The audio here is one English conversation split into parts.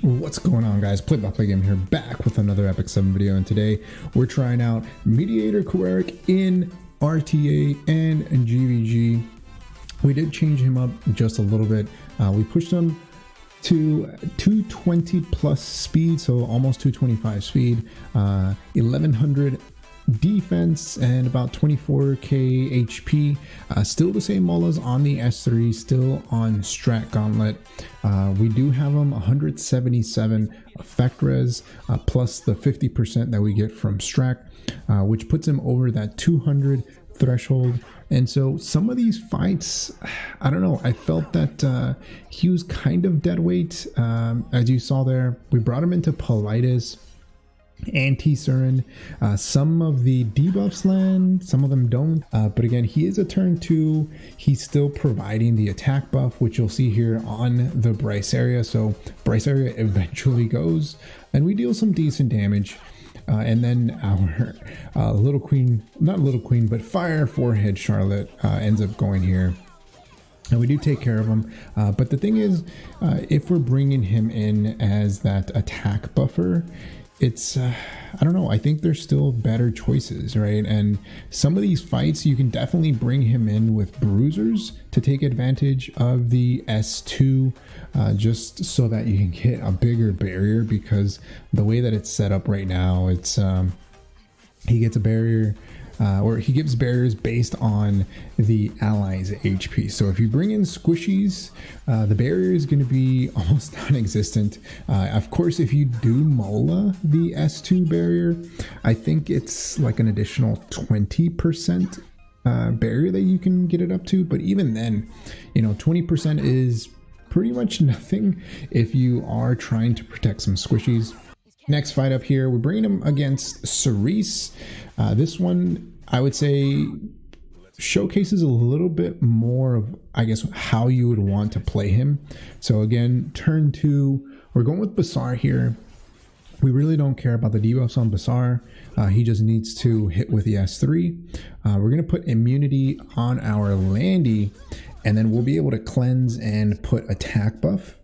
What's going on, guys? Play by Play Game here, back with another Epic 7 video, and today we're trying out Mediator Kawerik in RTA and GVG. We did change him up just a little bit. We pushed him to 220 plus speed, so almost 225 speed, 1100 defense, and about 24k HP. Still the same molas on the S3, still on Strat Gauntlet. We do have them 177 effect res, plus the 50% that we get from Strat, which puts him over that 200 threshold. And so some of these fights, I don't know, I felt that he was kind of dead weight. As you saw there, we brought him into Politis, Anti-Surin. Some of the debuffs land, some of them don't, but again, he is a turn 2. He's still providing the attack buff, which you'll see here on the Bryce area. So Bryce area eventually goes and we deal some decent damage, and then our little queen, not little queen, but fire forehead Charlotte ends up going here. And we do take care of him, but the thing is, if we're bringing him in as that attack buffer, it's I don't know, I think there's still better choices, right? And some of these fights you can definitely bring him in with bruisers to take advantage of the S2, just so that you can get a bigger barrier, because the way that it's set up right now, it's he gets a barrier, or he gives barriers based on the allies' HP. So if you bring in squishies, the barrier is going to be almost non-existent. Of course, if you do Mola the S2 barrier, I think it's like an additional 20% barrier that you can get it up to. But even then, you know, 20% is pretty much nothing if you are trying to protect some squishies. Next fight up here, we're bringing him against Cerise. This one, I would say, showcases a little bit more of, I guess, how you would want to play him. So again, turn 2, we're going with Bazaar here. We really don't care about the debuffs on Bazaar. He just needs to hit with the S3. We're going to put immunity on our Landy, and then we'll be able to cleanse and put attack buff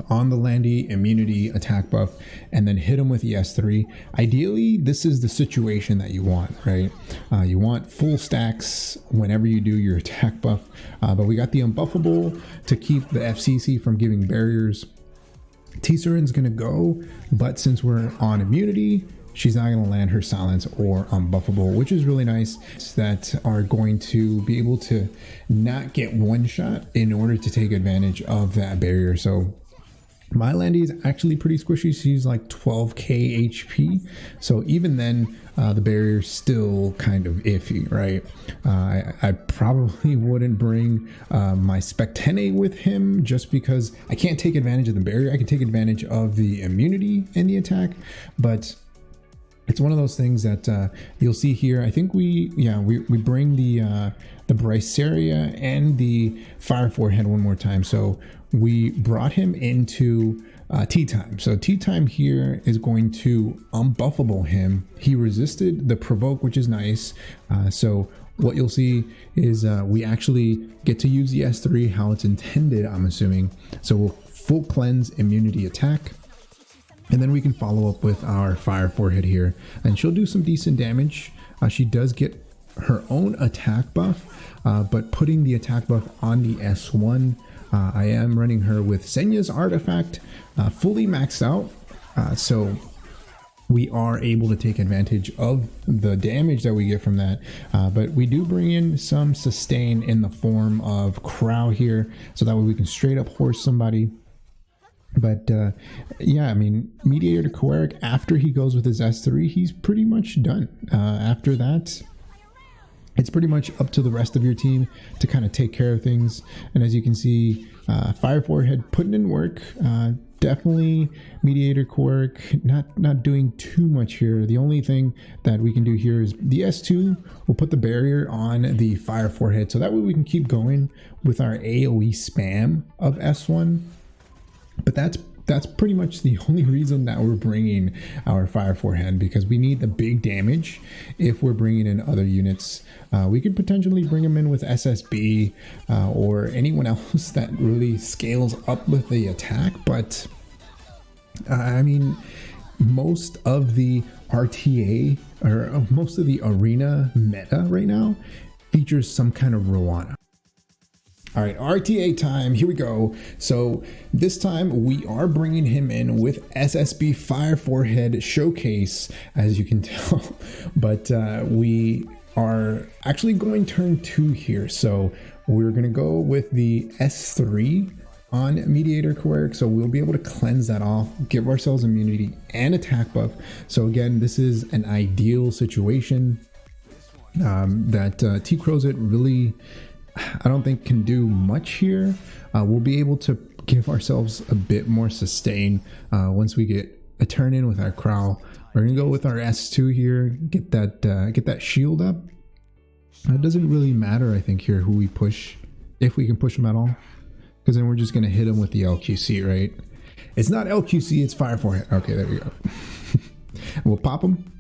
on the Landy, immunity, attack buff, and then hit him with the S3. Ideally, this is the situation that you want, right? You want full stacks whenever you do your attack buff, but we got the unbuffable to keep the FCC from giving barriers. T-Surin's gonna go, but since we're on immunity, she's not going to land her silence or unbuffable, which is really nice, that are going to be able to not get one shot in order to take advantage of that barrier. So my Landy is actually pretty squishy. She's like 12k HP. So even then, the barrier is still kind of iffy, right? I probably wouldn't bring my Spectene with him, just because I can't take advantage of the barrier. I can take advantage of the immunity and the attack, but it's one of those things that you'll see here. I think we bring the Bryceria and the Fire Forehead one more time. So we brought him into Tea Time. So Tea Time here is going to unbuffable him. He resisted the provoke, which is nice. So what you'll see is we actually get to use the S3 how it's intended, I'm assuming. So we'll full cleanse, immunity, attack. And then we can follow up with our Fire Forehead here, and she'll do some decent damage. She does get her own attack buff, but putting the attack buff on the S1, I am running her with Senya's artifact fully maxed out, so we are able to take advantage of the damage that we get from that. But we do bring in some sustain in the form of Crow here, so that way we can straight up horse somebody. But yeah, I mean, Mediator Kawerik, after he goes with his S3, he's pretty much done. After that, it's pretty much up to the rest of your team to kind of take care of things. And as you can see, Fire Forehead putting in work. Definitely Mediator Kawerik not doing too much here. The only thing that we can do here is the S2. We'll put the barrier on the Fire Forehead, so that way we can keep going with our AoE spam of S1. But that's pretty much the only reason that we're bringing our Fire Forehead, because we need the big damage. If we're bringing in other units, we could potentially bring them in with SSB or anyone else that really scales up with the attack. But I mean, most of the RTA or most of the arena meta right now features some kind of Rowana. All right, RTA time, here we go. So this time we are bringing him in with SSB Fire Forehead Showcase, as you can tell, but we are actually going turn 2 here. So we're gonna go with the S3 on Mediator Kawerik, so we'll be able to cleanse that off, give ourselves immunity and attack buff. So again, this is an ideal situation that T-Crozet really, I don't think can do much here. We'll be able to give ourselves a bit more sustain once we get a turn in with our Crow. We're gonna go with our S2 here, get that shield up. It doesn't really matter, I think, here who we push, if we can push them at all, because then we're just gonna hit him with the LQC, right? It's not LQC, it's Fire Forehead. Okay, there we go. We'll pop him.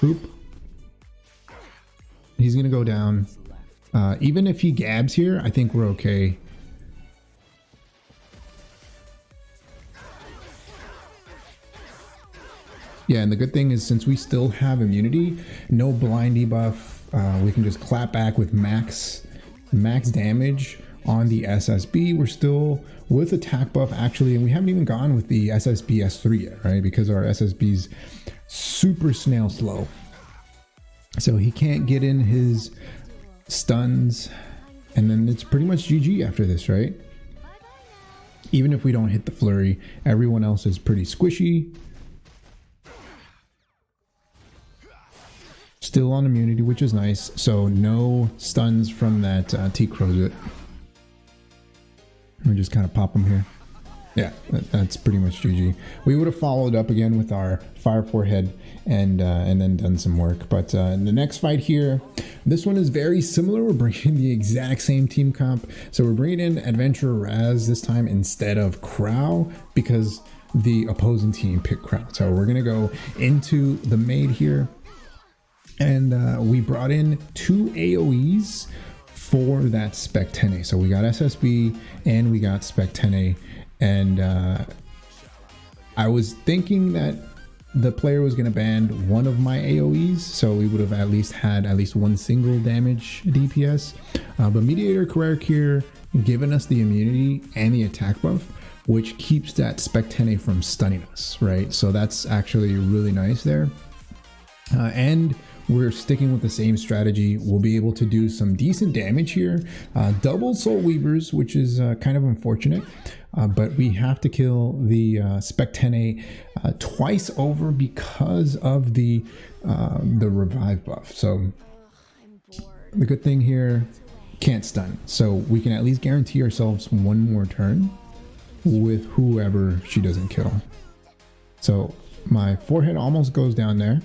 Boop. He's gonna go down. Even if he gabs here, I think we're okay. Yeah, and the good thing is, since we still have immunity, no blind debuff, we can just clap back with max damage on the SSB. We're still with attack buff actually, and we haven't even gone with the SSB S3 yet, right? Because our SSB's super snail slow. So he can't get in his stuns, and then it's pretty much GG after this, right? Even if we don't hit the flurry, everyone else is pretty squishy. Still on immunity, which is nice. So no stuns from that T-Crozet. We just kind of pop them here. Yeah, that's pretty much GG. We would have followed up again with our Fire Forehead and then done some work. But in the next fight here, this one is very similar. We're bringing the exact same team comp. So we're bringing in Adventurer Raz this time instead of Crow, because the opposing team picked Crow. So we're gonna go into the maid here, and we brought in 2 AoEs for that Spec 10A. So we got SSB and we got Spec 10A. And I was thinking that the player was going to ban one of my AoEs, so we would have at least had one single damage DPS. But Mediator Kawerik here given us the immunity and the attack buff, which keeps that Spec 10A from stunning us, right? So that's actually really nice there. And we're sticking with the same strategy. We'll be able to do some decent damage here. Double Soul Weavers, which is kind of unfortunate, but we have to kill the Spec 10A twice over because of the revive buff. So the good thing here, can't stun. So we can at least guarantee ourselves one more turn with whoever she doesn't kill. So my forehead almost goes down there,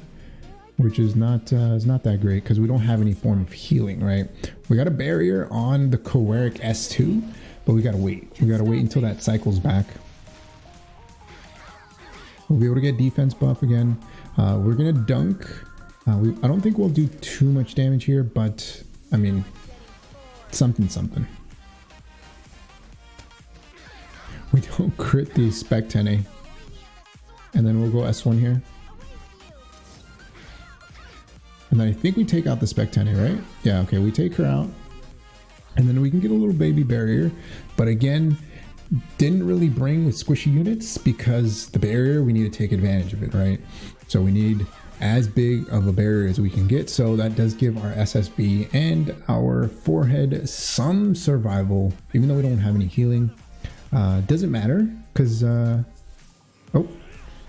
which is not that great because we don't have any form of healing, right? We got a barrier on the Kawerik S2, but we gotta wait. We gotta wait until that cycles back. We'll be able to get defense buff again. We're gonna dunk. I don't think we'll do too much damage here, but I mean, something. We don't crit the Spec 10A, and then we'll go S1 here. And then I think we take out the Spec 10A, right? Yeah, okay, we take her out. And then we can get a little baby barrier. But again, didn't really bring with squishy units because the barrier, we need to take advantage of it, right? So we need as big of a barrier as we can get. So that does give our SSB and our forehead some survival, even though we don't have any healing. Doesn't matter because, oh,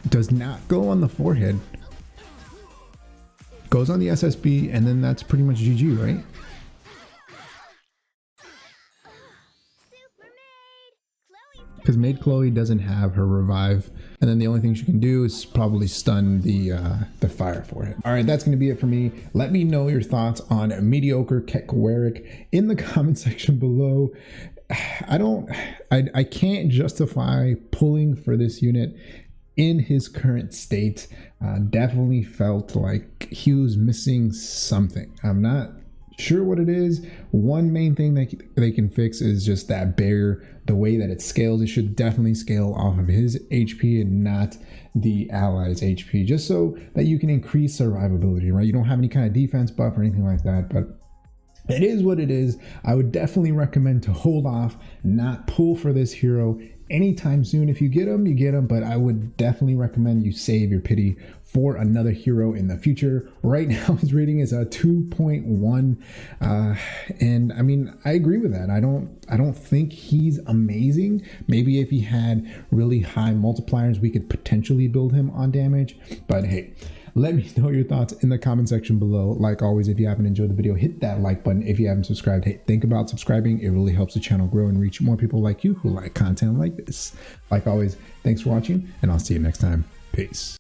does not go on the forehead. Goes on the SSB, and then that's pretty much GG, right? Because Maid Chloe doesn't have her revive, and then the only thing she can do is probably stun the Fire Forehead. All right, that's going to be it for me. Let me know your thoughts on Mediator Kawerik in the comment section below. I can't justify pulling for this unit in his current state. Definitely felt like he was missing something. I'm not sure what it is. One main thing that they can fix is just that barrier, the way that it scales. It should definitely scale off of his HP and not the allies' HP, just so that you can increase survivability, right? You don't have any kind of defense buff or anything like that, but it is what it is. I would definitely recommend to hold off, not pull for this hero anytime soon. If you get him, you get him, but I would definitely recommend you save your pity for another hero in the future. Right now his rating is a 2.1, and I mean, I agree with that. I don't think he's amazing. Maybe if he had really high multipliers, we could potentially build him on damage, but hey, let me know your thoughts in the comment section below. Like always, if you haven't enjoyed the video, hit that like button. If you haven't subscribed, hey, think about subscribing. It really helps the channel grow and reach more people like you who like content like this. Like always, thanks for watching, and I'll see you next time. Peace.